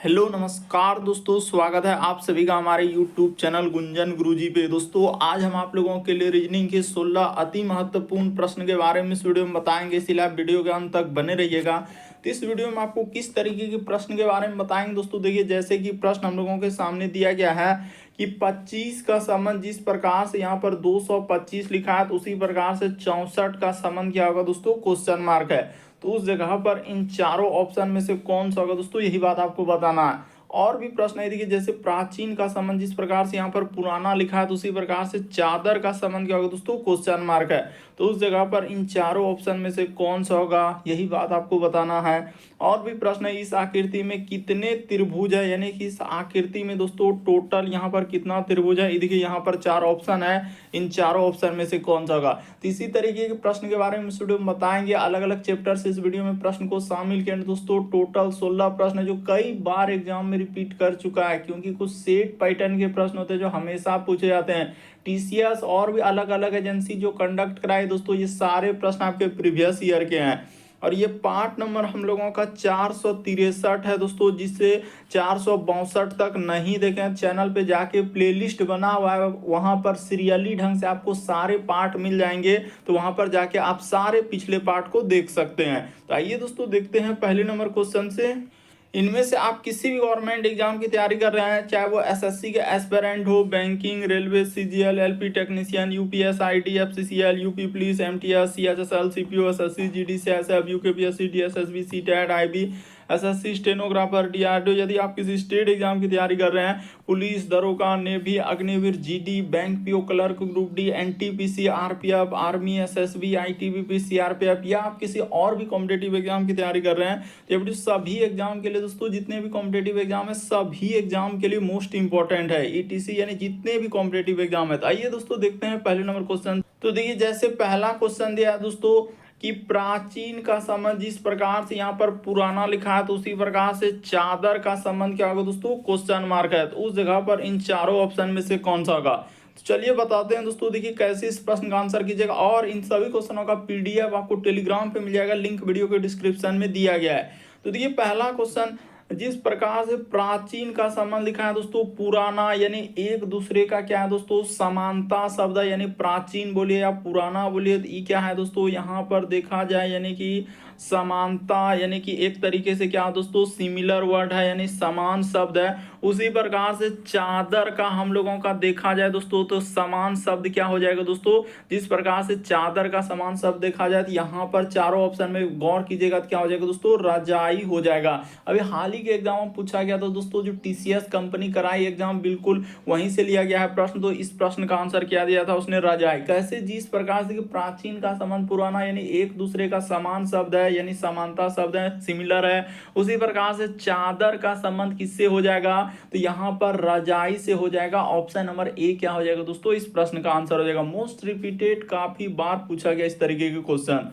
Hello नमस्कार दोस्तों, स्वागत है आप सभी का हमारे YouTube चैनल गुंजन गुरुजी पे। दोस्तों आज हम आप लोगों के लिए रीजनिंग के 16 अति महत्वपूर्ण प्रश्न के बारे में इस वीडियो में बताएंगे, इसलिए आप वीडियो के अंत तक बने रहिएगा। तो इस वीडियो में आपको किस तरीके के प्रश्न के बारे में बताएंगे दोस्तों। देखिए, जैसे कि प्रश्न हम लोगों के सामने दिया गया है कि 25 का संबंध जिस प्रकार से यहाँ पर 225 लिखा है, तो उसी प्रकार से 64 का संबंध क्या होगा दोस्तों, क्वेश्चन मार्क है। तो उस जगह पर इन चारों ऑप्शन में से कौन सा होगा दोस्तों, यही बात आपको बताना है। और भी प्रश्न है, देखिए जैसे प्राचीन का संबंध जिस प्रकार से यहाँ पर पुराना लिखा है, तो उसी प्रकार से चादर का संबंध क्या होगा दोस्तों, क्वेश्चन मार्क है। तो उस जगह पर इन चारों ऑप्शन में से कौन सा होगा, यही बात आपको बताना है। और भी प्रश्न है, इस आकृति में कितने त्रिभुज है, यानी कि इस आकृति में दोस्तों टोटल यहाँ पर कितना त्रिभुज है। देखिए यहाँ पर चार ऑप्शन है, इन चारों ऑप्शन में से कौन सा होगा। तो इसी तरीके के प्रश्न के बारे में इस वीडियो में बताएंगे, अलग अलग चैप्टर से इस वीडियो में प्रश्न को शामिल किया दोस्तों। टोटल 16 प्रश्न है जो कई बार एग्जाम में रिपीट कर चुका है, क्योंकि कुछ सेट पैटर्न के प्रश्न होते हैं जो हमेशा पूछे जाते हैं। टीसीएस और भी अलग अलग एजेंसी जो कंडक्ट कराए दोस्तों, ये सारे प्रश्न आपके प्रीवियस ईयर के हैं। और ये पार्ट नंबर हम लोगों का 463 है दोस्तों, जिससे 462 तक नहीं देखें, चैनल पे जाके प्लेलिस्ट बना हुआ है, वहां पर सीरियली ढंग से आपको सारे पार्ट मिल जाएंगे। तो वहां पर जाके आप सारे पिछले पार्ट को देख सकते हैं। तो आइए दोस्तों देखते हैं पहले नंबर क्वेश्चन से। इनमें से आप किसी भी गवर्नमेंट एग्जाम की तैयारी कर रहे हैं, चाहे वो एसएससी के एस्पिरेंट हो, banking, railway, CGL, LP technician, UPS, IT, FCCL, UP police, MTS, CHSL, CPO, SSC, GDCSF, UKPSC, DSSB, CTET, IB, SSC, stenographer, DRDO. यदि आप किसी स्टेट एग्जाम की तैयारी कर रहे हैं, पुलिस, दरोगा, navy, Agniveer, GD, bank PO, clerk, group D, NTPC, RPF, army, SSB, ITBP, CRPF, या आप किसी और भी कॉम्पिटेटिव एग्जाम की तैयारी कर रहे हैं, तो सभी एग्जाम के लिए दोस्तों, जितने भी कॉम्पिटेटिव एग्जाम है सभी एग्जाम के लिए मोस्ट इंपॉर्टेंट है ईटीसी, यानी जितने भी कॉम्पिटेटिव एग्जाम है। तो आइए दोस्तों देखते हैं पहले नंबर क्वेश्चन। तो देखिए जैसे पहला क्वेश्चन दिया है दोस्तों कि प्राचीन का संबंध जिस प्रकार से यहाँ पर पुराना लिखा है, तो उसी प्रकार से चादर का संबंध क्या होगा दोस्तों, क्वेश्चन मार्क है। तो उस जगह पर इन चारों ऑप्शन में से कौन सा होगा। तो चलिए बताते हैं दोस्तों। देखिए कैसे इस प्रश्न का आंसर कीजिएगा, और इन सभी क्वेश्चनों का पीडीएफ आपको टेलीग्राम पे मिल जाएगा, लिंक वीडियो के डिस्क्रिप्शन में दिया गया है। तो देखिए पहला क्वेश्चन, जिस प्रकार से प्राचीन का संबंध लिखा है दोस्तों, पुराना यानी एक दूसरे का क्या है दोस्तों, समानता शब्द है, यानी प्राचीन बोलिए या पुराना बोलिए, तो ये क्या है दोस्तों, यहाँ पर देखा जाए यानी कि समानता, यानी कि एक तरीके से क्या दोस्तों, सिमिलर वर्ड है, यानी समान शब्द है। उसी प्रकार से चादर का हम लोगों का देखा जाए दोस्तों, तो समान शब्द क्या हो जाएगा दोस्तों, जिस प्रकार से चादर का समान शब्द देखा जाए, तो यहाँ पर चारों ऑप्शन में गौर कीजिएगा तो क्या हो जाएगा दोस्तों, रजाई हो जाएगा। अभी हाल ही के एग्जाम में पूछा गया था दोस्तों, जो टीसीएस कंपनी कराई एग्जाम, बिल्कुल वहीं से लिया गया है प्रश्न। तो इस प्रश्न का आंसर क्या दिया था उसने, रजाई। कैसे, जिस प्रकार से प्राचीन का संबंध पुराना, यानी एक दूसरे का समान शब्द है, यानी समानता शब्द है, सिमिलर है। उसी प्रकार से चादर का संबंध किससे हो जाएगा, तो यहाँ पर रजाई से हो जाएगा। ऑप्शन नंबर ए क्या हो जाएगा दोस्तों, इस प्रश्न का आंसर हो जाएगा। मोस्ट रिपीटेड, काफी बार पूछा गया इस तरीके के क्वेश्चन।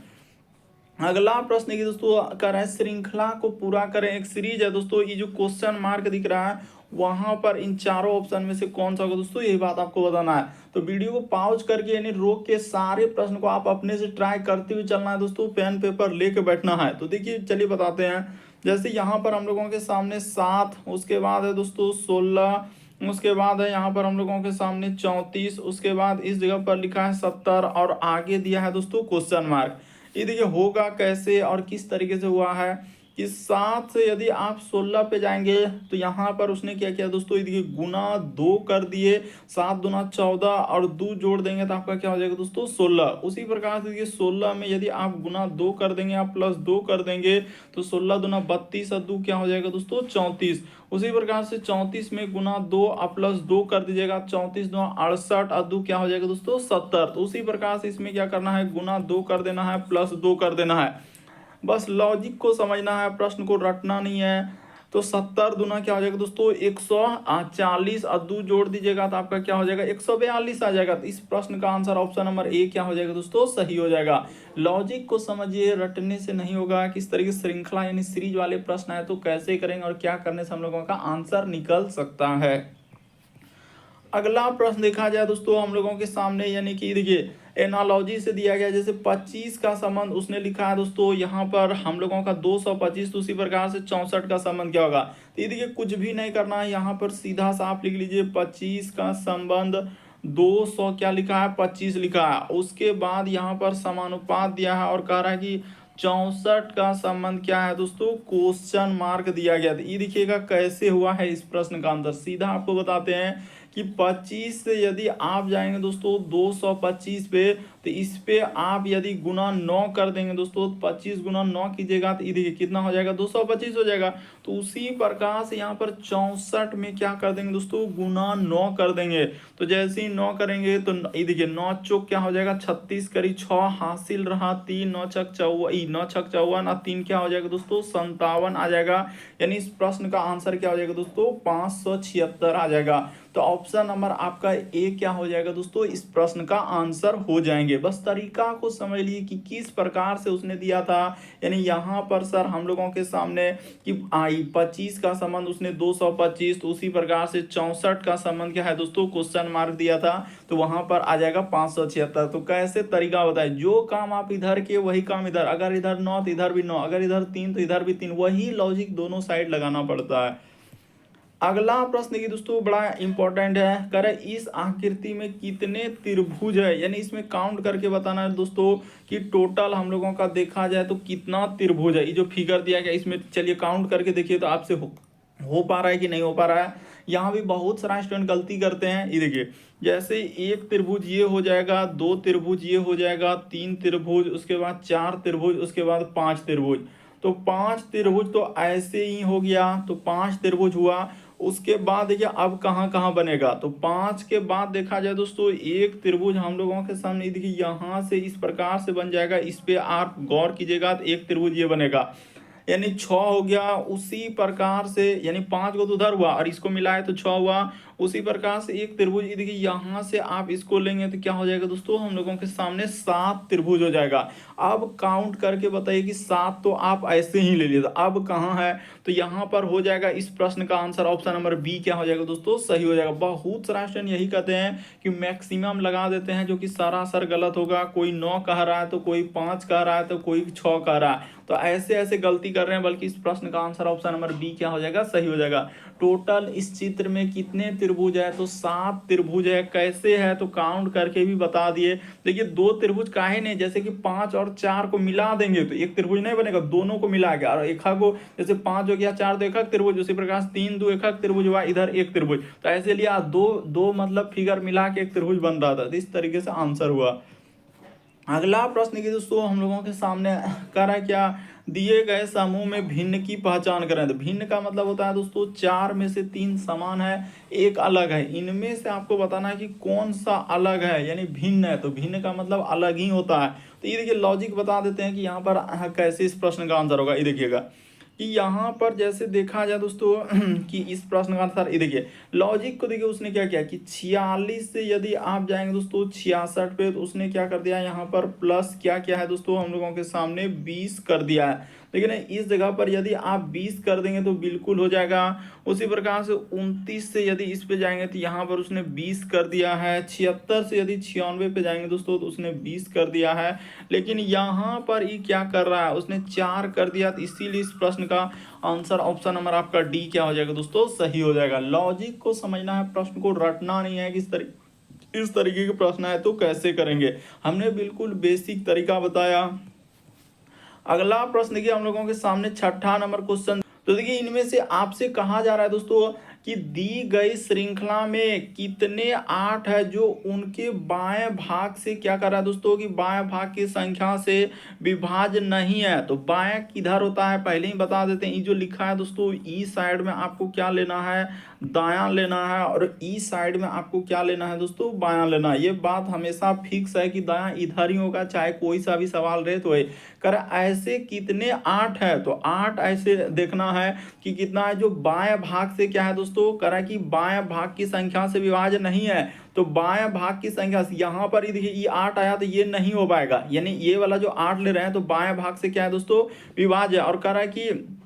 अगला प्रश्न की दोस्तों कर है, श्रृंखला को पूरा करें, एक सीरीज है दोस्तों। ये जो क्वेश्चन मार्क दिख रहा है, वहां पर इन चारों ऑप्शन में से कौन सा होगा दोस्तों, यही बात आपको बताना है। तो वीडियो को पॉज करके यानी रोक के सारे प्रश्न को आप अपने से ट्राई करते हुए चलना है दोस्तों, पेन पेपर लेके बैठना है। तो देखिए चलिए बताते हैं। जैसे यहाँ पर हम लोगों के सामने 7, उसके बाद है दोस्तों 16, उसके बाद है यहाँ पर हम लोगों के सामने 34, उसके बाद इस जगह पर लिखा है 70, और आगे दिया है दोस्तों क्वेश्चन मार्क। ये देखिए होगा कैसे और किस तरीके से हुआ है कि 7 से यदि आप 16 पे जाएंगे, तो यहाँ पर उसने क्या किया दोस्तों, ये देखिए गुना 2 कर दिए, 7 दूना 14, और 2 जोड़ देंगे तो आपका क्या हो जाएगा दोस्तों, 16। उसी प्रकार से देखिए 16 में यदि आप गुना 2 कर देंगे, आप प्लस 2 कर देंगे, तो 16 दूना 32 और 2 क्या हो जाएगा दोस्तों, 34। उसी प्रकार से 34 में गुना 2 और प्लस 2 कर दीजिएगा, 34 दूना 68 और 2 क्या हो जाएगा दोस्तों, 70। तो उसी प्रकार से इसमें क्या करना है, गुना 2 कर देना है, प्लस 2 कर देना है। बस लॉजिक को समझना है, प्रश्न को रटना नहीं है। तो 70 दूना क्या हो जाएगा दोस्तों, 140, और 2 जोड़ दीजिएगा तो आपका क्या हो जाएगा, 142 आ जाएगा। तो इस प्रश्न का आंसर ऑप्शन नंबर ए क्या हो जाएगा दोस्तों, सही हो जाएगा। लॉजिक को समझिए, रटने से नहीं होगा। किस तरीके से श्रृंखला यानी सीरीज वाले प्रश्न है, तो कैसे करेंगे और क्या करने से हम लोगों का आंसर निकल सकता है। अगला प्रश्न देखा जाए दोस्तों हम लोगों के सामने, यानी कि देखिए एनालॉजी से दिया गया, जैसे 25 का संबंध उसने लिखा है दोस्तों, यहाँ पर हम लोगों का 225, तो उसी प्रकार से 64 का संबंध क्या होगा। तो ये देखिए कुछ भी नहीं करना है, यहाँ पर सीधा सा आप लिख लीजिए 25 का संबंध 200 क्या लिखा है 25 लिखा है, उसके बाद यहाँ पर समानुपात दिया है और कह रहा है कि 64 का संबंध क्या है दोस्तों, क्वेश्चन मार्क दिया गया। तो ये देखिएगा कैसे हुआ है इस प्रश्न का आंसर, सीधा आपको बताते हैं कि 25 से यदि आप जाएंगे दोस्तों 225 पे, तो इस पे आप यदि गुना 9 कर देंगे दोस्तों, 25 गुना 9 कीजिएगा तो ये देखिए कितना हो जाएगा 225 हो जाएगा। तो उसी प्रकार से यहाँ पर 64 में क्या कर देंगे दोस्तों, गुना 9 कर देंगे। तो जैसे ही 9 करेंगे तो ये देखिए 9 चौक क्या हो जाएगा 36, करी 6 हासिल रहा 3, 9 छक 54 और 3 क्या हो जाएगा दोस्तों 57 आ जाएगा। यानी इस प्रश्न का आंसर क्या हो जाएगा दोस्तों 576 आ जाएगा। तो ऑप्शन नंबर आपका ए क्या हो जाएगा दोस्तों, इस प्रश्न का आंसर हो जाएंगे। बस तरीका को समझ लिए कि किस प्रकार से उसने दिया था। यानी यहाँ पर सर हम लोगों के सामने कि 25 का संबंध उसने 225, तो उसी प्रकार से 64 का संबंध क्या है दोस्तों, क्वेश्चन मार्क दिया था, तो वहां पर आ जाएगा 576। तो कैसे तरीका बताए, जो काम आप इधर के वही काम इधर, अगर इधर 9 तो इधर भी 9, अगर इधर 3 तो इधर भी 3, वही लॉजिक दोनों साइड लगाना पड़ता है। अगला प्रश्न देखिए दोस्तों बड़ा इंपॉर्टेंट है, कह रहे इस आकृति में कितने त्रिभुज है, यानी इसमें काउंट करके बताना है दोस्तों कि टोटल हम लोगों का देखा जाए तो कितना त्रिभुज है। ये जो फिगर दिया गया इसमें चलिए काउंट करके देखिए तो आपसे हो पा रहा है कि नहीं हो पा रहा है। यहाँ भी बहुत सारा स्टूडेंट गलती करते हैं। ये देखिए जैसे एक त्रिभुज ये हो जाएगा, दो त्रिभुज ये हो जाएगा, तीन त्रिभुज, उसके बाद चार त्रिभुज, उसके बाद पांच त्रिभुज। तो पांच त्रिभुज तो ऐसे ही हो गया, तो पांच त्रिभुज हुआ। उसके बाद देखिए अब कहाँ कहाँ बनेगा, तो पांच के बाद देखा जाए दोस्तों एक त्रिभुज हम लोगों के सामने देखिए यहाँ से इस प्रकार से बन जाएगा। इस पे आप गौर कीजिएगा तो एक त्रिभुज ये बनेगा, यानी 6 हो गया। उसी प्रकार से यानी 5 को तो उधर हुआ और इसको मिलाए तो 6 हुआ। उसी प्रकार से एक त्रिभुज देखिए यहाँ से आप इसको लेंगे तो क्या हो जाएगा दोस्तों, हम लोगों के सामने 7 त्रिभुज हो जाएगा। अब काउंट करके बताइए कि 7 तो आप ऐसे ही ले लिए, तो अब कहाँ है, तो यहाँ पर हो जाएगा इस प्रश्न का आंसर ऑप्शन नंबर बी क्या हो जाएगा दोस्तों, सही हो जाएगा। बहुत सारा स्टूडेंट यही कहते हैं कि मैक्सिमम लगा देते हैं, जो कि सरासर गलत होगा। कोई 9 कह रहा है तो कोई 5 कह रहा है तो कोई 6 कह रहा है, तो ऐसे ऐसे गलती कर रहे हैं। बल्कि इस प्रश्न का आंसर ऑप्शन नंबर बी क्या हो जाएगा, सही हो जाएगा। टोटल इस चित्र में कितने त्रिभुज है, तो 7 त्रिभुज है। कैसे है तो काउंट करके भी बता दिए। देखिए दो त्रिभुज काहे नहीं, जैसे कि 5 और 4 को मिला देंगे तो एक त्रिभुज नहीं बनेगा, दोनों को मिला के। और एक को जैसे 5 हो गया 4 तो एक त्रिभुज, उसी प्रकार 3 2 एक त्रिभुज हुआ, इधर एक त्रिभुज, तो ऐसे लिया दो दो मतलब फिगर मिला के एक त्रिभुज बन रहा था। तो इस तरीके से आंसर हुआ। अगला प्रश्न की दोस्तों हम लोगों के सामने कह रहा है क्या, दिए गए समूह में भिन्न की पहचान करें। तो भिन्न का मतलब होता है दोस्तों 4 में से 3 समान है, एक अलग है। इनमें से आपको बताना है कि कौन सा अलग है, यानी भिन्न है। तो भिन्न का मतलब अलग ही होता है। तो ये देखिए लॉजिक बता देते हैं कि यहाँ पर कैसे इस प्रश्न का आंसर होगा। ये देखिएगा कि यहाँ पर जैसे देखा जाए दोस्तों कि इस प्रश्न का आंसर, ये देखिए लॉजिक को देखिए उसने क्या किया कि 46 से यदि आप जाएंगे दोस्तों 66 पे, तो उसने क्या कर दिया यहाँ पर प्लस क्या किया है दोस्तों, हम लोगों के सामने 20 कर दिया है। लेकिन इस जगह पर यदि आप 20 कर देंगे तो बिल्कुल हो जाएगा। उसी प्रकार से 29 से यदि इस पे जाएंगे तो यहाँ पर उसने 20 कर दिया है। 76 से यदि 96 पे जाएंगे दोस्तों तो उसने 20 कर दिया है। लेकिन यहाँ पर ये क्या कर रहा है, उसने 4 कर दिया। तो इसीलिए इस प्रश्न का आंसर ऑप्शन नंबर आपका डी क्या हो जाएगा दोस्तों, सही हो जाएगा। लॉजिक को समझना है, प्रश्न को रटना नहीं है कि इस तरीके के प्रश्न है तो कैसे करेंगे। हमने बिल्कुल बेसिक तरीका बताया। अगला प्रश्न देखिए हम लोगों के सामने 6ठा नंबर क्वेश्चन। तो देखिए इनमें से आपसे कहा जा रहा है दोस्तों कि दी गई श्रृंखला में कितने 8 है जो उनके बाएं भाग से क्या कर रहा है दोस्तों, कि बाएं भाग की संख्या से विभाज्य नहीं है। तो बाएं किधर होता है पहले ही बता देते हैं। ये जो लिखा है दोस्तों ई साइड में आपको क्या लेना है, दायां लेना है, और ई साइड में आपको क्या लेना है दोस्तों, बायां लेना है। ये बात हमेशा फिक्स है कि दायां इधर ही होगा, चाहे कोई सा भी सवाल रहे तो कर ऐसे कितने 8 है। तो 8 ऐसे देखना है कि कितना है जो बाएं भाग से क्या है दोस्तों, करा कि बाएं भाग की संख्या से विभाज्य नहीं है। तो बाएं भाग की संख्या से यहाँ पर देखिए ये 8 आया तो ये नहीं हो पाएगा, यानी ये वाला जो 8 ले रहे हैं तो बाएं भाग से क्या है दोस्तों, विभाज्य। और कह रहा है कि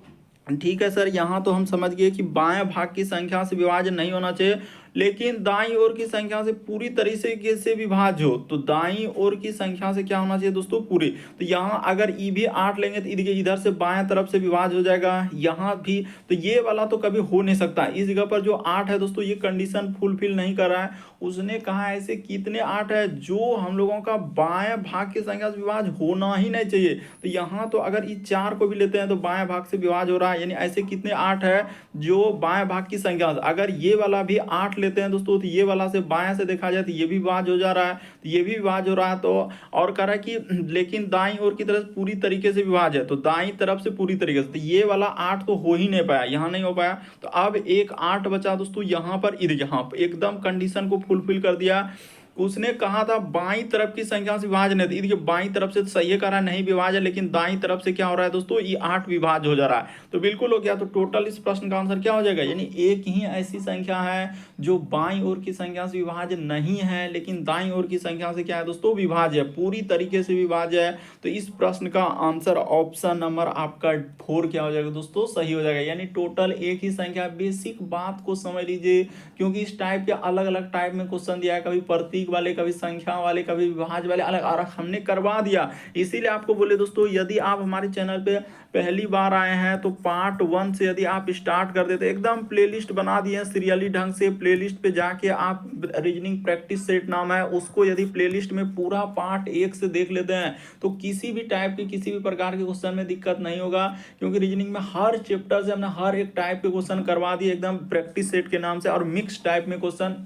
ठीक है सर, यहाँ तो हम समझ गए कि बाएं भाग की संख्या से विभाज्य नहीं होना चाहिए। लेकिन दाईं ओर की संख्या से पूरी तरीके से विभाज्य हो। तो दाईं ओर की संख्या से क्या होना चाहिए दोस्तों, पूरी। तो यहाँ अगर ई भी 8 लेंगे तो इधर से बाएं तरफ से विभाज्य हो जाएगा, यहाँ भी। तो ये वाला तो कभी हो नहीं सकता। इस जगह पर जो 8 है दोस्तों, ये कंडीशन फुलफिल नहीं कर रहा है। उसने कहा ऐसे कितने 8 है जो हम लोगों का बाएं भाग की संख्या से विभाज्य होना ही नहीं चाहिए। तो यहाँ तो अगर इस 4 को भी लेते हैं तो बाएं भाग से विभाज्य हो रहा है, यानी ऐसे कितने 8 है जो बाएं भाग की संख्या। अगर ये वाला भी 8 लेते हैं दोस्तों, तो ये वाला से बाएं से देखा जाए तो ये भी विभाज्य हो जा रहा है, तो ये भी विभाज्य हो रहा है। तो और कह रहा है कि लेकिन दाईं ओर की तरफ पूरी तरीके से विभाज्य है, तो दाईं तरफ से पूरी तरीके से, तो ये वाला 8 तो हो ही नहीं पाया, यहाँ नहीं हो पाया। तो अब एक 8 बचा दोस्तों यहाँ पर, यहाँ एकदम कंडीशन को फुलफिल कर दिया। उसने कहा था बाईं तरफ की संख्या से विभाज्य नहीं, देखिए बाईं तरफ से तो सही कह रहा है नहीं विभाज्य, लेकिन दाईं तरफ से क्या हो रहा है दोस्तों, ये 8 विभाज्य हो जा रहा है। तो बिल्कुल हो गया। तो टोटल इस प्रश्न का आंसर क्या हो जाएगा, यानी एक ही ऐसी संख्या है जो बाईं ओर की संख्या से विभाज्य नहीं है, लेकिन दाईं ओर की संख्या से क्या है दोस्तों, विभाज्य है, पूरी तरीके से विभाज्य है। तो इस प्रश्न का आंसर ऑप्शन नंबर आपका 4 क्या हो जाएगा दोस्तों, सही हो जाएगा। यानी टोटल एक ही संख्या। बेसिक बात को समझ लीजिए, क्योंकि इस टाइप के अलग अलग टाइप में क्वेश्चन दिया है, कभी प्रतीक वाले, कभी संख्या वाले, कभी विभाज्य वाले, अलग अलग हमने करवा दिया। इसीलिए आपको बोले दोस्तों, यदि आप हमारे चैनल पे पहली बार आए हैं तो पार्ट 1 से यदि आप स्टार्ट कर देते, एकदम प्लेलिस्ट बना दिए हैं सीरियली ढंग से। प्लेलिस्ट पे जाके आप रीजनिंग प्रैक्टिस सेट नाम है, उसको यदि प्लेलिस्ट में पूरा पार्ट 1 से देख लेते हैं तो किसी भी टाइप के, किसी भी प्रकार के क्वेश्चन में दिक्कत नहीं होगा। क्योंकि रीजनिंग में हर चैप्टर से हमने हर एक टाइप के क्वेश्चन करवा दिए एकदम प्रैक्टिस सेट के नाम से, और मिक्स टाइप में क्वेश्चन,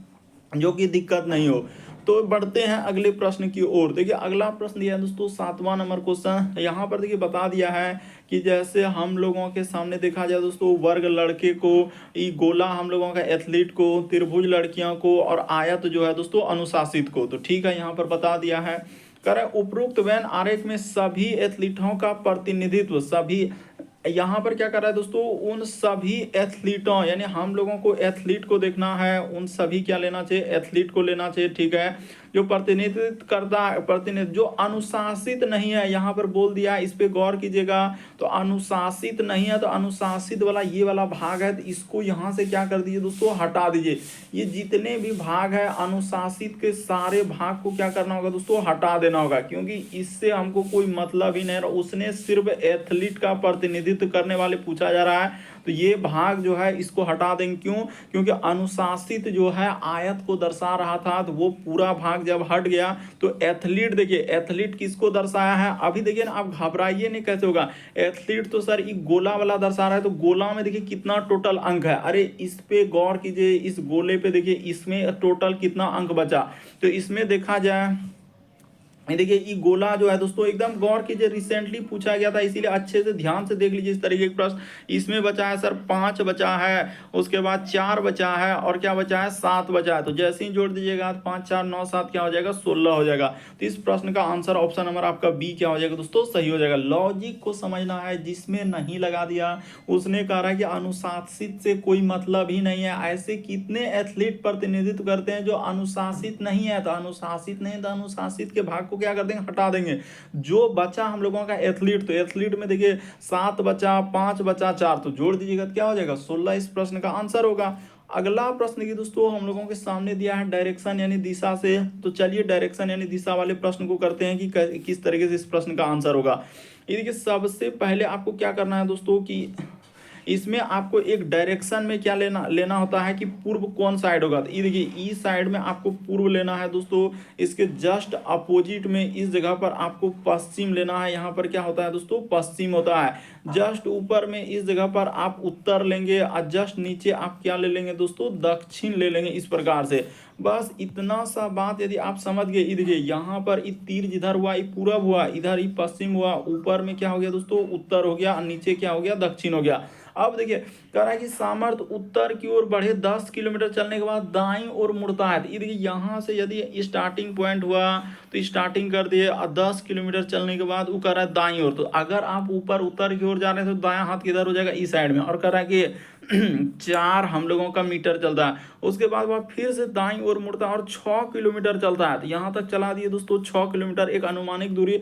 जो कि दिक्कत नहीं हो। तो बढ़ते हैं अगले प्रश्न की ओर। देखिए अगला प्रश्न दिया है दोस्तों 7वां नंबर क्वेश्चन। यहाँ पर देखिए बता दिया है कि जैसे हम लोगों के सामने देखा जाए दोस्तों, वर्ग लड़के को, गोला हम लोगों का एथलीट को, त्रिभुज लड़कियों को, और आयत जो है दोस्तों अनुशासित को। तो ठीक है, यहाँ पर बता दिया है, कह रहे उपरोक्त वेन आरेख में सभी एथलीटों का प्रतिनिधित्व, सभी यहाँ पर क्या कर रहा है दोस्तों, उन सभी एथलीटों, यानी हम लोगों को एथलीट को देखना है, उन सभी क्या लेना चाहिए, एथलीट को लेना चाहिए। ठीक है, जो प्रतिनिधित्व करता है, प्रतिनिधित्व जो अनुशासित नहीं है, यहाँ पर बोल दिया, इस पे गौर कीजिएगा। तो अनुशासित नहीं है, तो अनुशासित वाला ये वाला भाग है, तो इसको यहाँ से क्या कर दीजिए दोस्तों, हटा दीजिए। ये जितने भी भाग है अनुशासित के सारे भाग को क्या करना होगा दोस्तों, हटा देना होगा, क्योंकि इससे हमको कोई मतलब ही नहीं है। उसने सिर्फ एथलीट का प्रतिनिधित्व करने वाले पूछा जा रहा है, तो ये भाग जो है इसको हटा देंगे। क्यों, क्योंकि अनुशासित जो है आयत को दर्शा रहा था, तो वो पूरा भाग जब हट गया तो एथलीट, देखिए एथलीट किसको दर्शाया है, अभी देखिए ना, आप घबराइए नहीं, कैसे होगा। एथलीट तो सर एक गोला वाला दर्शा रहा है, तो गोला में देखिए कितना टोटल अंक है, अरे इस पे गौर कीजिए, इस गोले पे देखिए, इसमें टोटल कितना अंक बचा। तो इसमें देखा जाए, देखिए ये गोला जो है दोस्तों, एकदम गौर कीजिए, रिसेंटली पूछा गया था, इसीलिए अच्छे से ध्यान से देख लीजिए इस तरीके के प्रश्न। इसमें बचा है सर 5 बचा है, उसके बाद 4 बचा है, और क्या बचा है, 7 बचा है। तो जैसे ही जोड़ दीजिएगा 5 4 9 7 क्या हो जाएगा, 16 हो जाएगा। तो इस प्रश्न का आंसर ऑप्शन नंबर आपका बी क्या हो जाएगा दोस्तों, सही हो जाएगा। लॉजिक को समझना है, जिसमें नहीं लगा दिया उसने कहा है कि अनुशासित से कोई मतलब ही नहीं है। ऐसे कितने एथलीट प्रतिनिधित्व करते हैं जो अनुशासित नहीं है, तो अनुशासित नहीं, तो अनुशासित के भाग क्या कर देंगे, हटा देंगे। जो बचा हम लोगों का एथलीट, तो एथलीट में देखिए 7 बचा, 5 बचा, 4, तो जोड़ दीजिएगा क्या हो जाएगा, 16 इस प्रश्न का आंसर होगा। अगला प्रश्न की दोस्तों हम लोगों के सामने दिया है डायरेक्शन यानी दिशा से। तो चलिए डायरेक्शन यानी दिशा वाले प्रश्न को करते हैं कि किस तरीके से इस प्रश्न का आंसर होगा। ये देखिए सबसे पहले आपको क्या करना है दोस्तों, कि इसमें आपको एक डायरेक्शन में क्या लेना होता है कि पूर्व कौन साइड होगा। तो ये देखिए ई साइड में आपको पूर्व लेना है दोस्तों, इसके जस्ट अपोजिट में इस जगह पर आपको पश्चिम लेना है। यहाँ पर क्या होता है दोस्तों, पश्चिम होता है। जस्ट ऊपर में इस जगह पर आप उत्तर लेंगे, और जस्ट नीचे आप क्या ले लेंगे दोस्तों, दक्षिण ले लेंगे, इस प्रकार से। बस इतना सा बात यदि आप समझ गए। देखिए यहाँ पर तीर जिधर हुआ ये पूरब हुआ, इधर ही पश्चिम हुआ, ऊपर में क्या हो गया दोस्तों, उत्तर हो गया, और नीचे क्या हो गया, दक्षिण हो गया। अब देखिए कह रहा है कि सामर्थ्य उत्तर की ओर बढ़े, 10 किलोमीटर चलने के बाद दाईं ओर मुड़ता है। तो ये देखिए यहाँ से यदि स्टार्टिंग पॉइंट हुआ तो स्टार्टिंग कर दिए, और 10 किलोमीटर चलने के बाद वो कह रहा है दाईं ओर। तो अगर आप ऊपर उत्तर की ओर जा रहे हैं तो दायां हाथ किधर हो जाएगा, इस साइड में। और कह रहा है कि 4 हम लोगों का मीटर चलता है, उसके बाद वह फिर से दाईं ओर मुड़ता है और 6 किलोमीटर चलता है। तो यहाँ तक चला दिए दोस्तों 6 किलोमीटर, एक अनुमानिक दूरी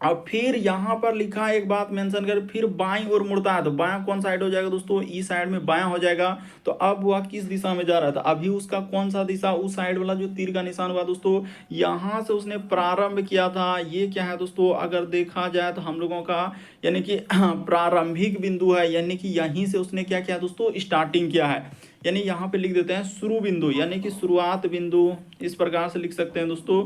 अब फिर यहाँ पर लिखा है, एक बात मेंशन कर, फिर बाईं ओर मुड़ता है तो बायां कौन साइड हो जाएगा दोस्तों, ई साइड में बायां हो जाएगा। तो अब वह किस दिशा में जा रहा था, अभी उसका कौन सा दिशा, उस साइड वाला जो तीर का निशान हुआ दोस्तों, यहाँ से उसने प्रारंभ किया था। ये क्या है दोस्तों, अगर देखा जाए तो हम लोगों का यानी कि प्रारंभिक बिंदु है, यानी कि यहीं से उसने क्या किया दोस्तों, स्टार्टिंग किया है। यानी यहाँ पे लिख देते हैं शुरू बिंदु, यानी कि शुरुआत बिंदु, इस प्रकार से लिख सकते हैं दोस्तों।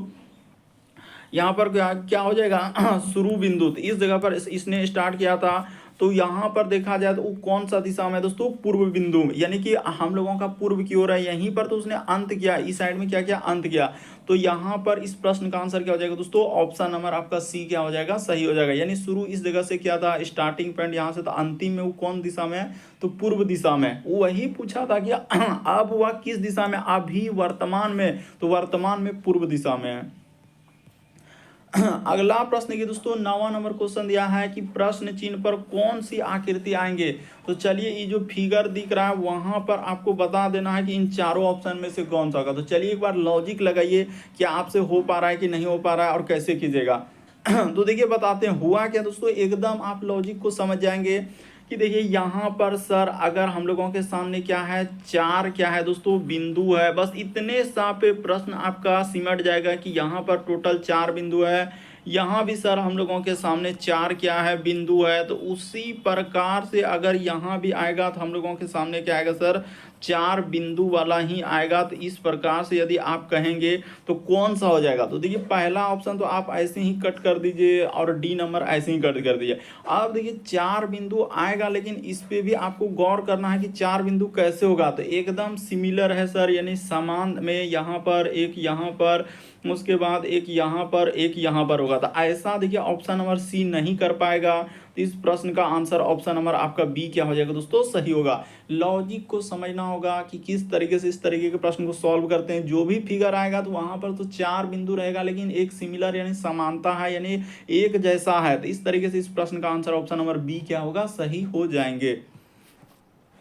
यहाँ पर क्या क्या हो जाएगा शुरू बिंदु, तो इस जगह पर इसने स्टार्ट किया था। तो यहाँ पर देखा जाए तो वो कौन सा दिशा में है दोस्तों, पूर्व बिंदु में, यानी कि हम लोगों का पूर्व की ओर है। यहीं पर तो उसने अंत किया, इस साइड में क्या किया, अंत किया। तो यहाँ पर इस प्रश्न का आंसर क्या हो जाएगा दोस्तों, ऑप्शन नंबर आपका सी क्या हो जाएगा, सही हो जाएगा। यानी शुरू इस जगह से किया था, स्टार्टिंग पॉइंट यहाँ से, तो अंतिम में वो कौन दिशा में है, तो पूर्व दिशा में। वो वही पूछा था कि अब वह किस दिशा में, अभी वर्तमान में, तो वर्तमान में पूर्व दिशा में है। अगला प्रश्न की दोस्तों 9वां नंबर क्वेश्चन दिया है कि प्रश्न चिन्ह पर कौन सी आकृति आएंगे। तो चलिए, ये जो फिगर दिख रहा है वहां पर आपको बता देना है कि इन चारों ऑप्शन में से कौन सा होगा। तो चलिए एक बार लॉजिक लगाइए, क्या आपसे हो पा रहा है कि नहीं हो पा रहा है और कैसे कीजिएगा। तो देखिए बताते हैं हुआ क्या दोस्तों, एकदम आप लॉजिक को समझ जाएंगे कि देखिए यहाँ पर सर अगर हम लोगों के सामने क्या है, चार क्या है दोस्तों, बिंदु है। बस इतने सा पे प्रश्न आपका सिमट जाएगा कि यहाँ पर टोटल चार बिंदु है, यहाँ भी सर हम लोगों के सामने चार क्या है, बिंदु है। तो उसी प्रकार से अगर यहाँ भी आएगा तो हम लोगों के सामने क्या आएगा सर, चार बिंदु वाला ही आएगा। तो इस प्रकार से यदि आप कहेंगे तो कौन सा हो जाएगा, तो देखिए पहला ऑप्शन तो आप ऐसे ही कट कर दीजिए और डी नंबर ऐसे ही कट कर दीजिए। अब देखिए चार बिंदु आएगा, लेकिन इस पे भी आपको गौर करना है कि चार बिंदु कैसे होगा। तो एकदम सिमिलर है सर, यानी समान में, यहाँ पर एक, यहाँ पर, उसके बाद एक यहाँ पर, एक यहाँ पर होगा। तो ऐसा देखिए ऑप्शन नंबर सी नहीं कर पाएगा। तो इस प्रश्न का आंसर ऑप्शन नंबर आपका बी क्या हो जाएगा दोस्तों, सही होगा। लॉजिक को समझना होगा कि किस तरीके से इस तरीके के प्रश्न को सॉल्व करते हैं। जो भी फिगर आएगा तो वहां पर तो चार बिंदु रहेगा, लेकिन एक सिमिलर यानी समानता है, यानी एक जैसा है। तो इस तरीके से इस प्रश्न का आंसर ऑप्शन नंबर बी क्या होगा, सही हो जाएंगे।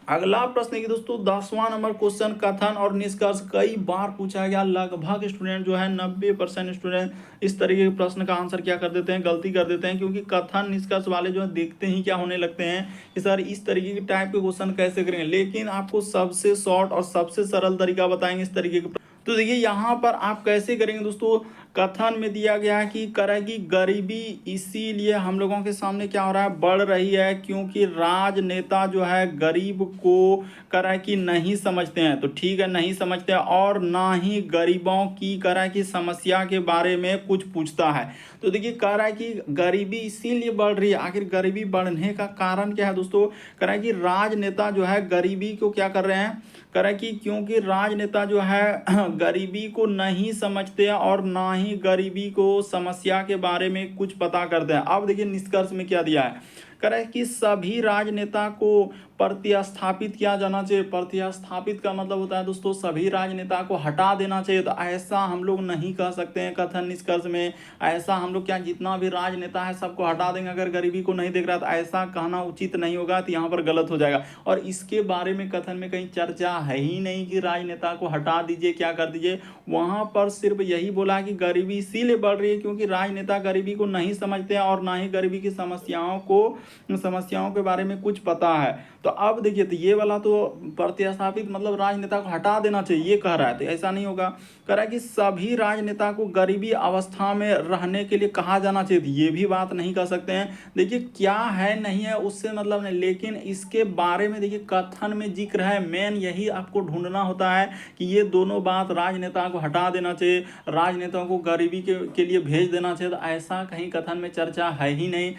अगला प्रश्न की दोस्तों 10वां नंबर क्वेश्चन, कथन और निष्कर्ष कई बार पूछा गया। लगभग स्टूडेंट जो है 90% स्टूडेंट इस तरीके के प्रश्न का आंसर क्या कर देते हैं, गलती कर देते हैं। क्योंकि कथन निष्कर्ष वाले जो है देखते ही क्या होने लगते हैं कि सर इस तरीके के टाइप के क्वेश्चन कैसे करेंगे। लेकिन आपको सबसे शॉर्ट और सबसे सरल तरीका बताएंगे इस तरीके के। तो देखिए यहाँ पर आप कैसे करेंगे दोस्तों, कथन में दिया गया है कि करे की गरीबी इसीलिए हम लोगों के सामने क्या हो रहा है, बढ़ रही है क्योंकि राजनेता जो है गरीब को करे की नहीं समझते हैं। तो ठीक है, नहीं समझते हैं, और ना ही गरीबों की करे की समस्या के बारे में कुछ पूछता है। तो देखिए कह रहा है कि गरीबी इसीलिए बढ़ रही है। आखिर गरीबी बढ़ने का कारण क्या है दोस्तों, कह रहा है कि राजनेता जो है गरीबी को क्या कर रहे हैं, कह रहा है कि क्योंकि राजनेता जो है गरीबी को नहीं समझते और ना ही गरीबी को समस्या के बारे में कुछ पता करते हैं। अब देखिए निष्कर्ष में क्या दिया है, कह रहा है कि सभी राजनेता को प्रतिस्थापित किया जाना चाहिए। प्रतिस्थापित का मतलब होता है दोस्तों सभी राजनेता को हटा देना चाहिए। तो ऐसा हम लोग नहीं कह सकते हैं कथन निष्कर्ष में। ऐसा हम लोग क्या जितना भी राजनेता है सबको हटा देंगे अगर गरीबी को नहीं देख रहा, तो ऐसा कहना उचित नहीं होगा। तो यहाँ पर गलत हो जाएगा। और इसके बारे में कथन में कहीं चर्चा है ही नहीं कि राजनेता को हटा दीजिए, क्या कर दीजिए। वहां पर सिर्फ यही बोला कि गरीबी इसीलिए बढ़ रही है क्योंकि राजनेता गरीबी को नहीं समझते हैं और ना ही गरीबी की समस्याओं के बारे में कुछ पता है। तो अब देखिए, तो ये वाला तो प्रतिस्थापित मतलब राजनेता को हटा देना चाहिए ये कह रहा है। तो ऐसा नहीं होगा। कह रहा है कि सभी राजनेता को गरीबी अवस्था में रहने के लिए कहा जाना चाहिए। ये भी बात नहीं कह सकते हैं। देखिए क्या है नहीं है उससे मतलब नहीं, लेकिन इसके बारे में देखिए कथन में जिक्र है। मेन यही आपको ढूंढना होता है कि ये दोनों बात राजनेता को हटा देना चाहिए, राजनेताओं को गरीबी के लिए भेज देना चाहिए। तो ऐसा कहीं कथन में चर्चा है ही नहीं।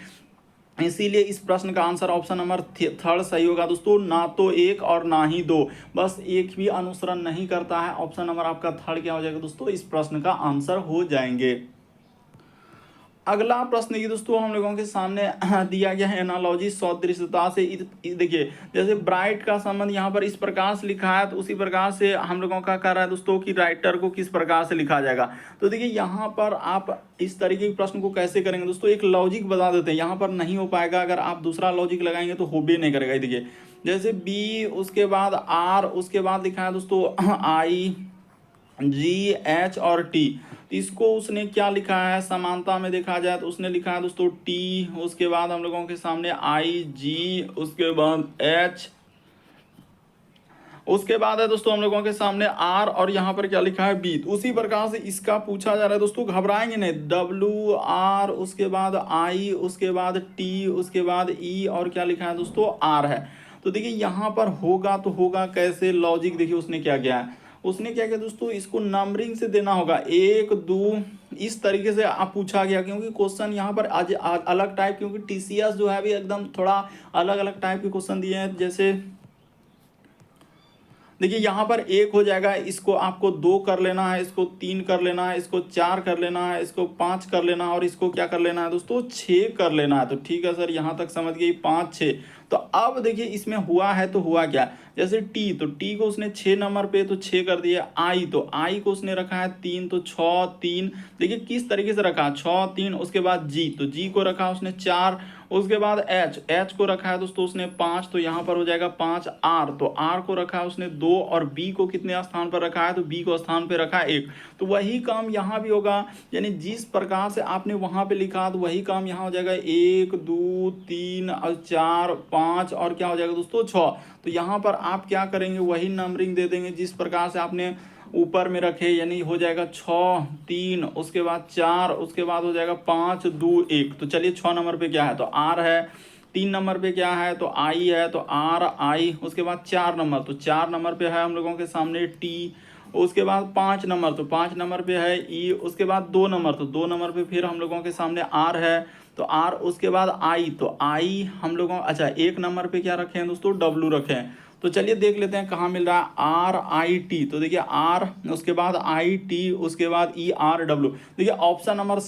इसीलिए इस प्रश्न का आंसर ऑप्शन नंबर थर्ड सही होगा दोस्तों। ना तो एक और ना ही दो, बस एक भी अनुसरण नहीं करता है। ऑप्शन नंबर आपका थर्ड क्या हो जाएगा दोस्तों, इस प्रश्न का आंसर हो जाएंगे। अगला प्रश्न ये दोस्तों हम लोगों के सामने दिया गया है एनालॉजी सदृशता से। देखिए जैसे ब्राइट का संबंध यहाँ पर इस प्रकार से लिखा है, तो उसी प्रकार से हम लोगों का कह रहा है दोस्तों कि राइटर को किस प्रकार से लिखा जाएगा। तो देखिए यहाँ पर आप इस तरीके के प्रश्न को कैसे करेंगे दोस्तों, एक लॉजिक बता देते हैं। यहाँ पर नहीं हो पाएगा, अगर आप दूसरा लॉजिक लगाएंगे तो हो भी नहीं करेगा। देखिए जैसे बी, उसके बाद आर, उसके बाद लिखा है दोस्तों आई, जी, एच और टी। इसको उसने क्या लिखा है, समानता में देखा जाए तो उसने लिखा है दोस्तों टी, उसके बाद हम लोगों के सामने आई जी, उसके बाद एच, उसके बाद है दोस्तों हम लोगों के सामने आर, और यहाँ पर क्या लिखा है बी। उसी प्रकार से इसका पूछा जा रहा है दोस्तों, घबराएंगे नहीं, डब्ल्यू आर, उसके बाद आई, उसके बाद टी, उसके बाद ई, और क्या लिखा है दोस्तों आर है। तो देखिए यहाँ पर होगा तो होगा कैसे, लॉजिक देखिए उसने क्या किया है, उसने क्या किया दोस्तों, इसको नंबरिंग से देना होगा, एक दो इस तरीके से आप पूछा गया, क्योंकि क्वेश्चन यहाँ पर आज अलग टाइप, क्योंकि टीसीएस जो है अभी एकदम थोड़ा अलग अलग टाइप के क्वेश्चन दिए हैं। जैसे देखिए यहाँ पर एक हो जाएगा, इसको आपको 2 कर लेना है, इसको 3 कर लेना है, इसको 4 कर लेना है, इसको 5 कर लेना है, और इसको क्या कर लेना है दोस्तों 6 कर लेना है। तो ठीक है सर, यहाँ तक समझ गई 5 6। तो अब देखिए इसमें हुआ है तो हुआ क्या, जैसे टी, तो टी को उसने 6 नंबर पे तो 6 कर दिया, आई तो आई को उसने रखा है 3, तो 6 3, देखिए किस तरीके से रखा 6 3, उसके बाद जी, तो जी को रखा उसने 4, उसके बाद एच, एच को रखा है दोस्तों उसने 5, तो यहाँ पर हो जाएगा 5, आर, तो आर को रखा है उसने 2, और बी को कितने स्थान पर रखा है, तो बी को स्थान पर रखा है 1। तो वही काम यहाँ भी होगा, यानी जिस प्रकार से आपने वहाँ पे लिखा तो वही काम यहाँ हो जाएगा, 1 2 3 और 4 5, और क्या हो जाएगा दोस्तों 6। तो यहाँ पर आप क्या करेंगे, वही नंबरिंग दे देंगे जिस प्रकार से आपने ऊपर में रखे, यानी हो जाएगा 6 3, उसके बाद 4, उसके बाद हो जाएगा 5 2 1। तो चलिए 6 नंबर पे क्या है, तो आर है, 3 नंबर पे क्या है, तो आई है, तो आर आई, उसके बाद 4 नंबर, तो 4 नंबर पे है हम लोगों के सामने टी, उसके बाद 5 नंबर, तो 5 नंबर पे है ई, उसके बाद 2 नंबर, तो 2 नंबर पे फिर हम लोगों के सामने आर है, तो आर, उसके बाद आई, तो आई हम लोगों, अच्छा 1 नंबर पे क्या रखे हैं दोस्तों, डब्लू रखे हैं। तो चलिए देख लेते हैं कहाँ मिल रहा है, आर आई टी, तो देखिए आर, उसके बाद आई टी, उसके बाद ई आर डब्ल्यू। देखिए ऑप्शन नंबर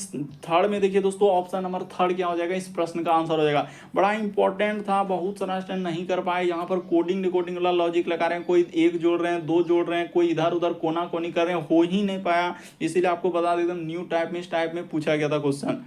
थर्ड में देखिए दोस्तों, ऑप्शन नंबर थर्ड क्या हो जाएगा, इस प्रश्न का आंसर हो जाएगा। बड़ा इंपॉर्टेंट था, बहुत सारा स्टूडेंट नहीं कर पाए, यहाँ पर कोडिंग डिकोडिंग वाला लॉजिक लगा रहे हैं, कोई 1 जोड़ रहे हैं, 2 जोड़ रहे हैं, कोई इधर उधर कोना कोनी कर रहे हैं, हो ही नहीं पाया। इसीलिए आपको बता दें एकदम न्यू टाइप में, इस टाइप में पूछा गया था क्वेश्चन।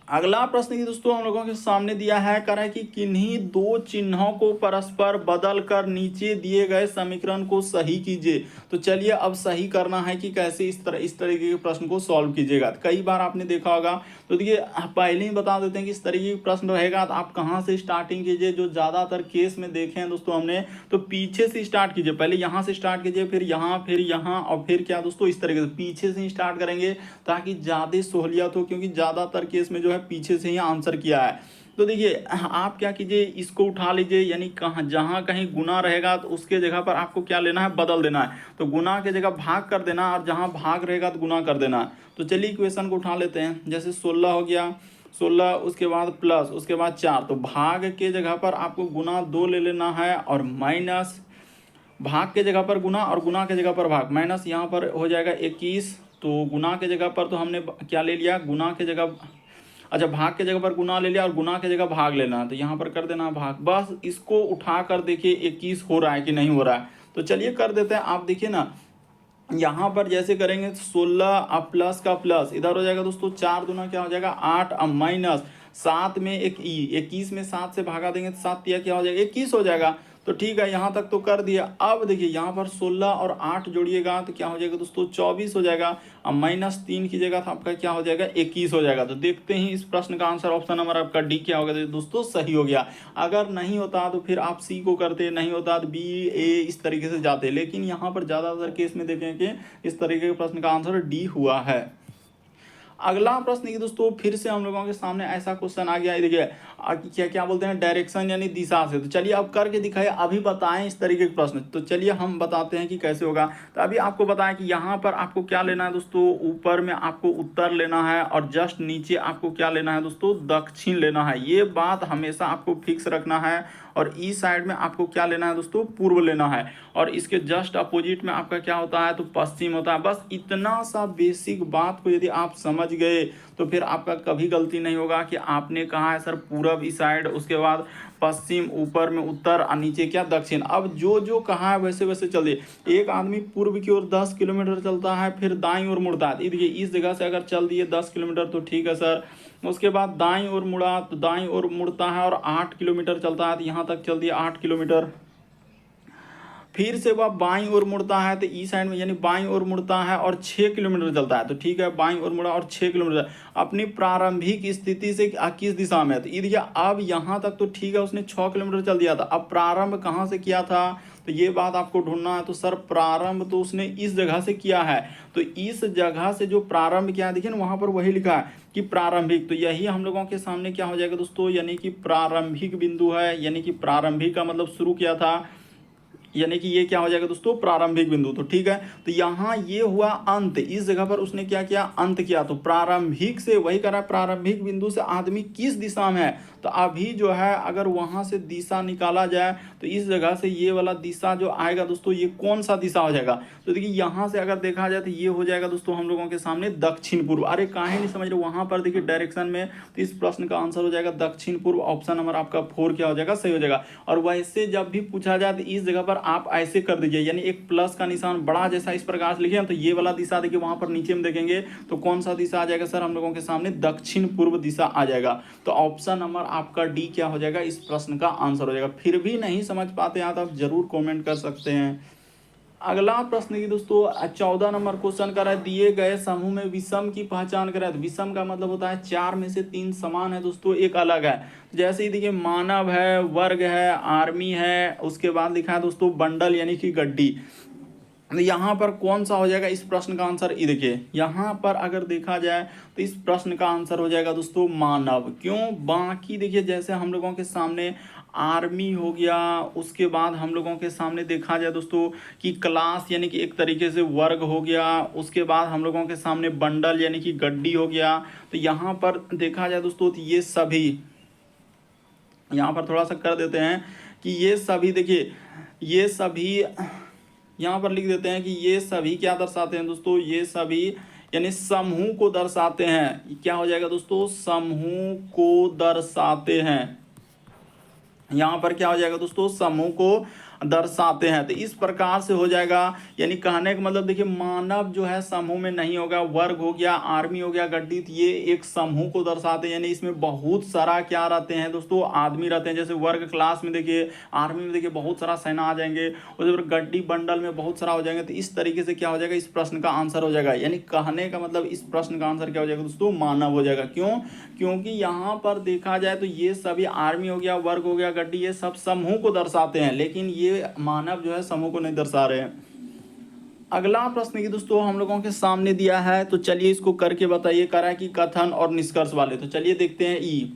अगला प्रश्न की दोस्तों हम लोगों के सामने दिया है, कह रहा है कि किन्हीं 2 चिन्हों को परस्पर बदलकर नीचे दिए गए समीकरण को सही कीजिए। तो चलिए अब सही करना है कि कैसे इस तरीके के प्रश्न को सॉल्व कीजिएगा। कई बार आपने देखा होगा, तो देखिए पहले ही बता देते हैं कि इस तरीके का प्रश्न रहेगा तो आप कहाँ से स्टार्टिंग कीजिए। जो ज़्यादातर केस में देखे हैं दोस्तों हमने, तो पीछे से स्टार्ट कीजिए, पहले यहाँ से स्टार्ट कीजिए, फिर यहाँ और फिर क्या दोस्तों इस तरीके से पीछे से स्टार्ट करेंगे ताकि ज़्यादा सहूलियत हो, क्योंकि ज़्यादातर केस में जो है पीछे से ही आंसर किया है। तो देखिए आप क्या कीजिए, इसको उठा लीजिए, यानी कहाँ जहाँ कहीं गुना रहेगा तो उसके जगह पर आपको क्या लेना है, बदल देना है। तो गुना के जगह भाग कर देना, और जहाँ भाग रहेगा तो गुना कर देना है। तो चलिए इक्वेशन को उठा लेते हैं, जैसे 16 हो गया, 16 उसके बाद प्लस, उसके बाद 4, तो भाग के जगह पर आपको गुना 2 ले लेना है, और माइनस भाग के जगह पर गुना, और गुना के जगह पर भाग, माइनस यहाँ पर हो जाएगा 21। तो गुना के जगह पर तो हमने क्या ले लिया, गुना के जगह, अच्छा भाग के जगह पर गुना ले लिया, और गुना के जगह भाग लेना, तो यहाँ पर कर देना भाग। बस इसको उठा कर देखिए 21 हो रहा है कि नहीं हो रहा है। तो चलिए कर देते हैं। आप देखिए ना, यहाँ पर जैसे करेंगे 16 अब प्लस का प्लस, इधर हो जाएगा दोस्तों 4 दूना क्या हो जाएगा 8, अब माइनस 7 में एक ई, 21 में 7 से भागा देंगे तो 7 तिया क्या हो जाएगा 21 हो जाएगा। तो ठीक है, यहाँ तक तो कर दिया। अब देखिए यहाँ पर 16 और 8 जोड़िएगा तो क्या हो जाएगा दोस्तों 24 हो जाएगा। अब माइनस 3 कीजिएगा तो आपका क्या हो जाएगा 21 हो जाएगा। तो देखते ही इस प्रश्न का आंसर ऑप्शन नंबर आपका डी क्या होगा, तो दोस्तों सही हो गया। अगर नहीं होता तो फिर आप सी को करते, नहीं होता तो बी ए इस तरीके से जाते, लेकिन यहाँ पर ज़्यादातर केस में देखें कि इस तरीके के प्रश्न का आंसर डी हुआ है। अगला प्रश्न की दोस्तों फिर से हम लोगों के सामने ऐसा क्वेश्चन आ गया है, देखिए क्या क्या बोलते हैं डायरेक्शन यानी दिशा से। तो चलिए अब करके दिखाइए, अभी बताएं इस तरीके के प्रश्न। तो चलिए हम बताते हैं कि कैसे होगा। तो अभी आपको बताएं कि यहाँ पर आपको क्या लेना है दोस्तों, ऊपर में आपको उत्तर लेना है, और जस्ट नीचे आपको क्या लेना है दोस्तों, दक्षिण लेना है। ये बात हमेशा आपको फिक्स रखना है। और इस साइड में आपको क्या लेना है दोस्तों, पूर्व लेना है, और इसके जस्ट अपोजिट में आपका क्या होता है, तो पश्चिम होता है। बस इतना सा बेसिक बात को यदि आप समझ गए तो फिर आपका कभी गलती नहीं होगा कि आपने कहा है सर पूरब इस साइड, उसके बाद पश्चिम, ऊपर में उत्तर और नीचे क्या दक्षिण। अब जो जो कहा है वैसे वैसे चलिए। एक आदमी पूर्व की ओर 10 किलोमीटर चलता है, फिर दाईं ओर मुड़ता है। देखिए इस जगह से अगर चल दिए 10 किलोमीटर तो ठीक है सर, उसके बाद दाईं ओर मुड़ा तो दाईं ओर मुड़ता है और 8 किलोमीटर चलता है, तो यहाँ तक चल दिया 8 किलोमीटर। फिर से वह बाईं ओर मुड़ता है, तो ई साइड में यानी बाईं ओर मुड़ता है और 6 किलोमीटर चलता है। तो ठीक है, बाईं ओर मुड़ा और 6 किलोमीटर अपनी प्रारंभिक स्थिति से किस दिशा में है। तो ये देखिए अब यहाँ तक तो ठीक है, उसने 6 किलोमीटर चल दिया था। अब प्रारंभ कहाँ से किया था, तो ये बात आपको ढूंढना है। तो सर प्रारंभ तो उसने इस जगह से किया है, तो इस जगह से जो प्रारंभ किया है, देखिए ना वहां पर वही लिखा है कि प्रारंभिक। तो यही हम लोगों के सामने क्या हो जाएगा दोस्तों, यानी कि प्रारंभिक बिंदु है। यानी कि प्रारंभिक का मतलब शुरू किया था, यानी कि ये क्या हो जाएगा दोस्तों, प्रारंभिक बिंदु। तो ठीक है, तो यहाँ ये हुआ अंत, इस जगह पर उसने क्या किया, अंत किया। तो प्रारंभिक से वही करा, प्रारंभिक बिंदु से आदमी किस दिशा में है। तो अभी जो है अगर वहां से दिशा निकाला जाए तो इस जगह से ये वाला दिशा जो आएगा दोस्तों, ये कौन सा दिशा हो जाएगा। तो देखिए यहाँ से अगर देखा जाए तो ये हो जाएगा दोस्तों हम लोगों के सामने दक्षिण पूर्व। अरे काहे नहीं समझ रहे, वहां पर देखिए डायरेक्शन में, तो इस प्रश्न का आंसर हो जाएगा दक्षिण पूर्व। ऑप्शन नंबर आपका 4 क्या हो जाएगा, सही हो जाएगा। और वैसे जब भी पूछा जाए तो इस जगह पर आप ऐसे कर दीजिए, यानी एक प्लस का निशान बड़ा जैसा इस प्रकार से लिखे, तो ये वाला दिशा देखिए वहां पर नीचे में देखेंगे तो कौन सा दिशा आ जाएगा सर, हम लोगों के सामने दक्षिण पूर्व दिशा आ जाएगा। तो ऑप्शन नंबर आपका डी क्या हो जाएगा, इस प्रश्न का आंसर हो जाएगा। फिर भी नहीं समझ पाते हैं तो आप जरूर कमेंट कर सकते हैं। अगला प्रश्न की दोस्तों 14 नंबर क्वेश्चन कर रहा है, दिए गए समूह में विषम की पहचान करें। तो विषम का मतलब होता है 4 में से 3 समान है दोस्तों, एक अलग है। जैसे ही देखिए मानव है, वर्ग है, आर्मी है, उसके बाद लिखा है दोस्तों बंडल यानी कि गड्डी। यहाँ पर कौन सा हो जाएगा इस प्रश्न का आंसर, ये देखिए यहाँ पर अगर देखा जाए तो इस प्रश्न का आंसर हो जाएगा दोस्तों मानव। क्यों, बाकी देखिए जैसे हम लोगों के सामने आर्मी हो गया, उसके बाद हम लोगों के सामने देखा जाए दोस्तों कि क्लास यानी कि एक तरीके से वर्ग हो गया, उसके बाद हम लोगों के सामने बंडल यानी कि गड्डी हो गया। तो यहाँ पर देखा जाए दोस्तों तो ये सभी, यहाँ पर थोड़ा सा कर देते हैं कि ये सभी देखिए, ये सभी यहाँ पर लिख देते हैं कि ये सभी क्या दर्शाते हैं दोस्तों, ये सभी यानी समूह को दर्शाते हैं। क्या हो जाएगा दोस्तों, समूह को दर्शाते हैं। यहाँ पर क्या हो जाएगा दोस्तों, समूह को दर्शाते हैं। तो इस प्रकार से हो जाएगा, यानी कहने का मतलब देखिए मानव जो है समूह में नहीं होगा, वर्ग हो गया, आर्मी हो गया, गड्डी, ये एक समूह को दर्शाते हैं। यानी इसमें बहुत सारा क्या रहते हैं दोस्तों, आदमी रहते हैं। जैसे वर्ग क्लास में देखिए, आर्मी में देखिए बहुत सारा सेना आ जाएंगे, और गड्डी बंडल में बहुत सारा हो जाएंगे। तो इस तरीके से क्या हो जाएगा, इस प्रश्न का आंसर हो जाएगा। यानी कहने का मतलब इस प्रश्न का आंसर क्या हो जाएगा दोस्तों, मानव हो जाएगा। क्यों, क्योंकि यहाँ पर देखा जाए तो ये सभी आर्मी हो गया, वर्ग हो गया, गड्डी, ये सब समूह को दर्शाते हैं, लेकिन ये मानव जो है समूह को नहीं दर्शा रहे हैं। अगला प्रश्न की दोस्तों हम लोगों के सामने दिया है, तो चलिए इसको करके बताइए। करा कि कथन और निष्कर्ष वाले, तो चलिए देखते हैं ई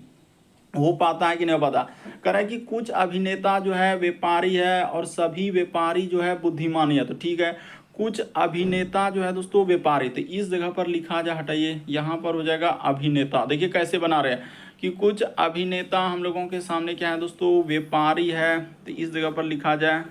हो पाता है कि नहीं हो पाता। करा कि कुछ अभिनेता जो है व्यापारी है और सभी व्यापारी जो है बुद्धिमानी है। तो ठीक है, कुछ अभिनेता जो है दोस्तों व्यापारी, तो इस जगह पर लिखा जाए, हटाइए, यहाँ पर हो जाएगा अभिनेता। देखिए कैसे बना रहे हैं कि कुछ अभिनेता हम लोगों के सामने क्या है दोस्तों, व्यापारी है। तो इस जगह पर लिखा जाए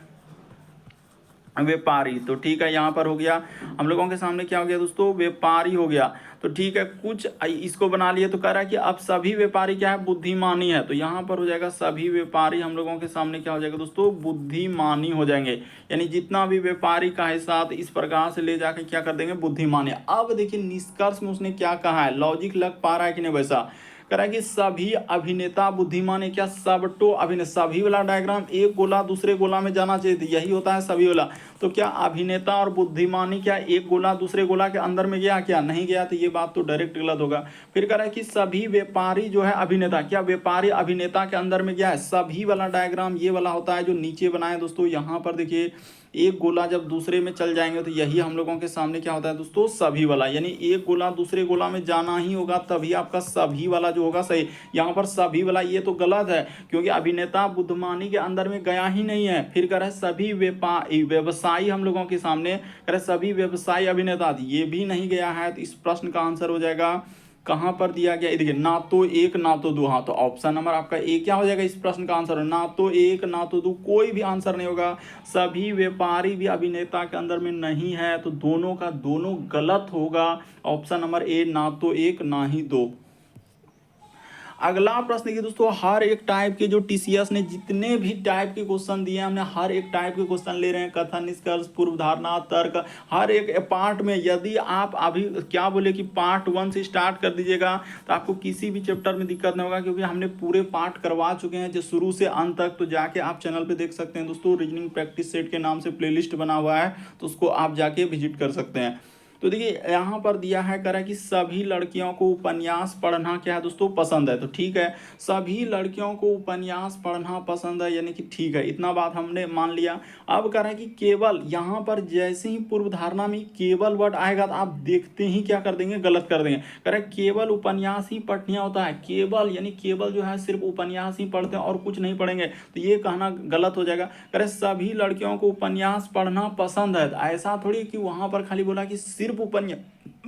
व्यापारी। तो ठीक है, यहाँ पर हो गया हम लोगों के सामने क्या हो गया दोस्तों, व्यापारी हो गया। तो ठीक है, कुछ इसको बना लिए। तो कह रहा है कि अब सभी व्यापारी क्या है, बुद्धिमानी है। तो यहाँ पर हो जाएगा सभी व्यापारी हम लोगों के सामने क्या हो जाएगा दोस्तों, बुद्धिमानी हो जाएंगे। यानी जितना भी व्यापारी का है साथ इस प्रकार से ले जाकर क्या कर देंगे, बुद्धिमानी। अब देखिए निष्कर्ष में उसने क्या कहा है, लॉजिक लग पा रहा है कि नहीं। वैसा करा कि सभी अभिनेता बुद्धिमान है। क्या सबटो अभिनेता, सभी वाला डायग्राम एक गोला दूसरे गोला में जाना चाहिए, यही होता है सभी वाला। तो क्या अभिनेता और बुद्धिमानी क्या एक गोला दूसरे गोला के अंदर में गया, क्या नहीं गया, तो ये बात तो डायरेक्ट गलत होगा। फिर कह रहा है कि सभी व्यापारी जो है अभिनेता, क्या व्यापारी अभिनेता के अंदर में गया है। सभी वाला डायग्राम ये वाला होता है जो नीचे बनाए दोस्तों। यहाँ पर देखिए एक गोला जब दूसरे में चल जाएंगे तो यही हम लोगों के सामने क्या होता है दोस्तों, सभी वाला। यानी एक गोला दूसरे गोला में जाना ही होगा, तभी आपका सभी वाला जो होगा सही। यहाँ पर सभी वाला ये तो गलत है, क्योंकि अभिनेता बुद्धिमानी के अंदर में गया ही नहीं है। फिर कह रहे सभी व्यवसायी हम लोगों के सामने, कह रहे सभी व्यवसायी अभिनेता, ये भी नहीं गया है। तो इस प्रश्न का आंसर हो जाएगा, कहां पर दिया गया, देखिए ना तो एक ना तो दो। हाँ, तो ऑप्शन नंबर आपका ए क्या हो जाएगा, इस प्रश्न का आंसर ना तो एक ना तो दो, कोई भी आंसर नहीं होगा। सभी व्यापारी भी अभिनेता के अंदर में नहीं है, तो दोनों का दोनों गलत होगा। ऑप्शन नंबर ए ना तो एक ना ही दो। अगला प्रश्न देखिए दोस्तों, हर एक टाइप के जो टीसीएस ने जितने भी टाइप के क्वेश्चन दिए हैं, हमने हर एक टाइप के क्वेश्चन ले रहे हैं, कथन, निष्कर्ष, पूर्व धारणा, तर्क, हर एक पार्ट में। यदि आप अभी क्या बोले कि पार्ट 1 से स्टार्ट कर दीजिएगा तो आपको किसी भी चैप्टर में दिक्कत नहीं होगा, क्योंकि हमने पूरे पार्ट करवा चुके हैं जो शुरू से अंत तक। तो जाके आप चैनल पे देख सकते हैं दोस्तों, रीजनिंग प्रैक्टिस सेट के नाम से प्लेलिस्ट बना हुआ है, तो उसको आप जाके विजिट कर सकते हैं। तो देखिए यहाँ पर दिया है करा कि सभी लड़कियों को उपन्यास पढ़ना क्या है दोस्तों, पसंद है। तो ठीक है, सभी लड़कियों को उपन्यास पढ़ना पसंद है, यानी कि ठीक है, इतना बात हमने मान लिया। अब कह रहे हैं कि केवल, यहाँ पर जैसे ही पूर्व धारणा में केवल वर्ड आएगा तो आप देखते ही क्या कर देंगे, गलत कर देंगे। कह रहे केवल उपन्यास ही पढ़ना होता है, केवल यानी केवल जो है सिर्फ उपन्यास ही पढ़ते हैं और कुछ नहीं पढ़ेंगे, तो ये कहना गलत हो जाएगा। कह रहे सभी लड़कियों को उपन्यास पढ़ना पसंद है, ऐसा थोड़ी कि वहां पर खाली बोला कि सिर्फ उपन्यास,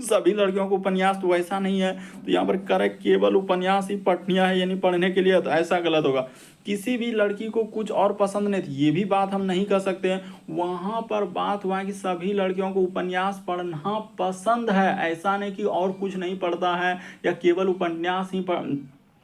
सभी लड़कियों को उपन्यास, तो वैसा नहीं है। तो यहाँ पर करेक्ट केवल उपन्यास ही पढ़निया है, यानी पढ़ने के लिए, तो ऐसा गलत होगा। किसी भी लड़की को कुछ और पसंद नहीं थी, ये भी बात हम नहीं कर सकते हैं। वहां पर बात हुआ कि सभी लड़कियों को उपन्यास पढ़ना पसंद है, ऐसा नहीं कि और कुछ नहीं पढ़ता है या केवल उपन्यास ही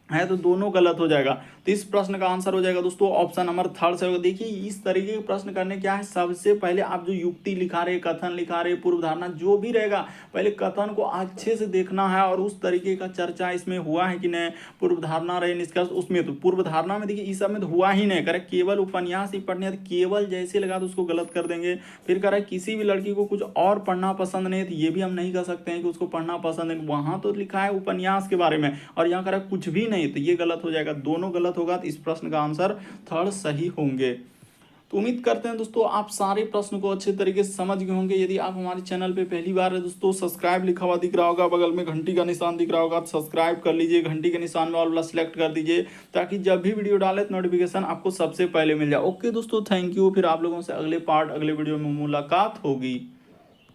है, तो दोनों गलत हो जाएगा। तो इस प्रश्न का आंसर हो जाएगा दोस्तों ऑप्शन नंबर 3 से होगा। देखिए इस तरीके के प्रश्न करने क्या है, सबसे पहले आप जो युक्ति लिखा रहे, कथन लिखा रहे, पूर्व धारणा जो भी रहेगा, पहले कथन को अच्छे से देखना है और उस तरीके का चर्चा इसमें हुआ है कि नहीं, पूर्व धारणा रहे, निष्कर्ष, उसमें तो पूर्व धारणा में देखिए इस सब में तो हुआ ही नहीं। करे केवल उपन्यास ही पढ़ने, तो केवल जैसे लगा तो उसको गलत कर देंगे। फिर करे किसी भी लड़की को कुछ और पढ़ना पसंद नहीं, तो ये भी हम नहीं कर सकते हैं कि उसको पढ़ना पसंद है, वहां तो लिखा है उपन्यास के बारे में और यहाँ करे कुछ भी नहीं, तो ये गलत हो जाएगा, दोनों गलत होगा। तो इस प्रश्न का आंसर 3 सही होंगे। तो उम्मीद करते हैं दोस्तों आप सारे प्रश्न को अच्छे तरीके से समझ गए होंगे। यदि आप हमारे चैनल पे पहली बार है दोस्तों, सब्सक्राइब लिखा हुआ दिख रहा होगा, बगल में घंटी का निशान दिख रहा होगा, तो सब्सक्राइब कर लीजिए, घंटी के निशान में ऑल वाला सेलेक्ट कर दीजिए, ताकि जब भी वीडियो डाले तो नोटिफिकेशन आपको सबसे पहले मिल जाए। ओके दोस्तों, थैंक यू। फिर आप लोगों से अगले पार्ट, अगले वीडियो में मुलाकात होगी।